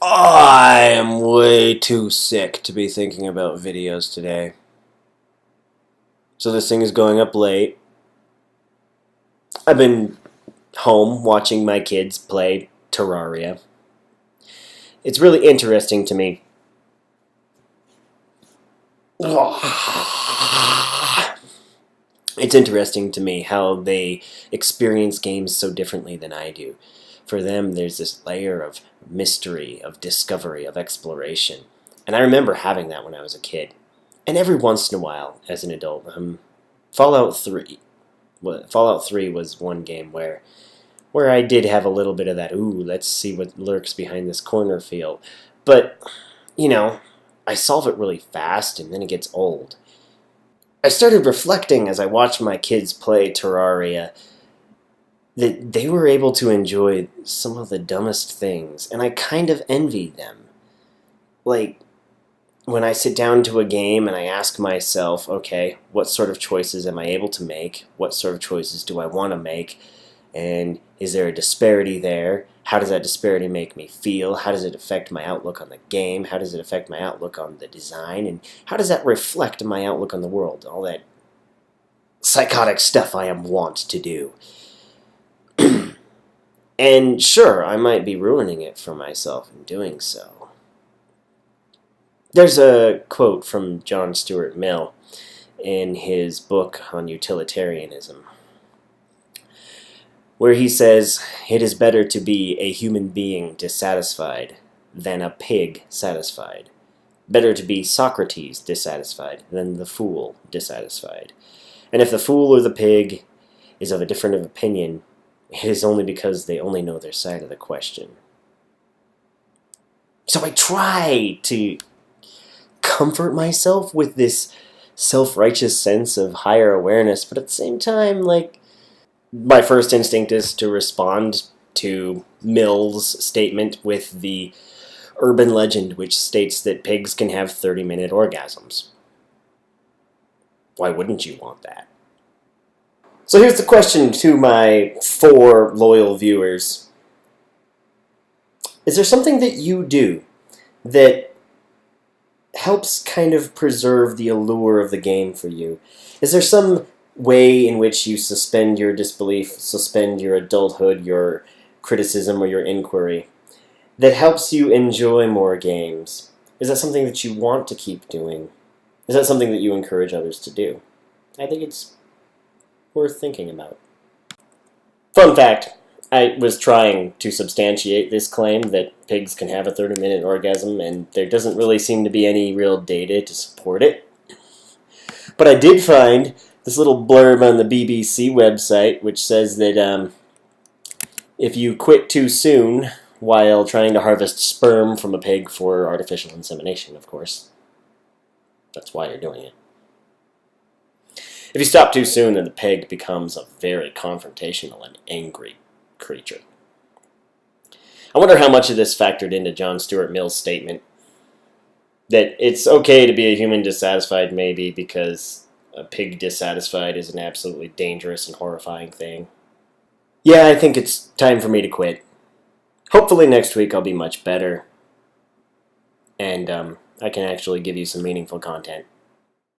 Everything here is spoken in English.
I am way too sick to be thinking about videos today. So this thing is going up late. I've been home watching my kids play Terraria. It's really interesting to me. It's interesting to me how they experience games so differently than I do. For them, there's this layer of mystery, of discovery, of exploration. And I remember having that when I was a kid. And every once in a while, as an adult, Fallout 3. Fallout 3 was one game where I did have a little bit of that, ooh, let's see what lurks behind this corner feel. But, I solve it really fast and then it gets old. I started reflecting as I watched my kids play Terraria that they were able to enjoy some of the dumbest things, and I kind of envy them. Like, when I sit down to a game and I ask myself, okay, what sort of choices am I able to make? What sort of choices do I want to make? And is there a disparity there? How does that disparity make me feel? How does it affect my outlook on the game? How does it affect my outlook on the design? And how does that reflect my outlook on the world? All that psychotic stuff I am wont to do. And sure, I might be ruining it for myself in doing so. There's a quote from John Stuart Mill in his book on utilitarianism, where he says, "It is better to be a human being dissatisfied than a pig satisfied. Better to be Socrates dissatisfied than the fool dissatisfied. And if the fool or the pig is of a different opinion, it is only because they only know their side of the question." So I try to comfort myself with this self-righteous sense of higher awareness, but at the same time, my first instinct is to respond to Mill's statement with the urban legend which states that pigs can have 30-minute orgasms. Why wouldn't you want that? So here's the question to my 4 loyal viewers. Is there something that you do that helps kind of preserve the allure of the game for you? Is there some way in which you suspend your disbelief, suspend your adulthood, your criticism, or your inquiry that helps you enjoy more games? Is that something that you want to keep doing? Is that something that you encourage others to do? I think it's worth thinking about. Fun fact, I was trying to substantiate this claim that pigs can have a 30-minute orgasm, and there doesn't really seem to be any real data to support it. But I did find this little blurb on the BBC website which says that if you quit too soon while trying to harvest sperm from a pig for artificial insemination, of course, that's why you're doing it. If you stop too soon, then the pig becomes a very confrontational and angry creature. I wonder how much of this factored into John Stuart Mill's statement that it's okay to be a human dissatisfied, maybe, because a pig dissatisfied is an absolutely dangerous and horrifying thing. Yeah, I think it's time for me to quit. Hopefully next week I'll be much better, and I can actually give you some meaningful content.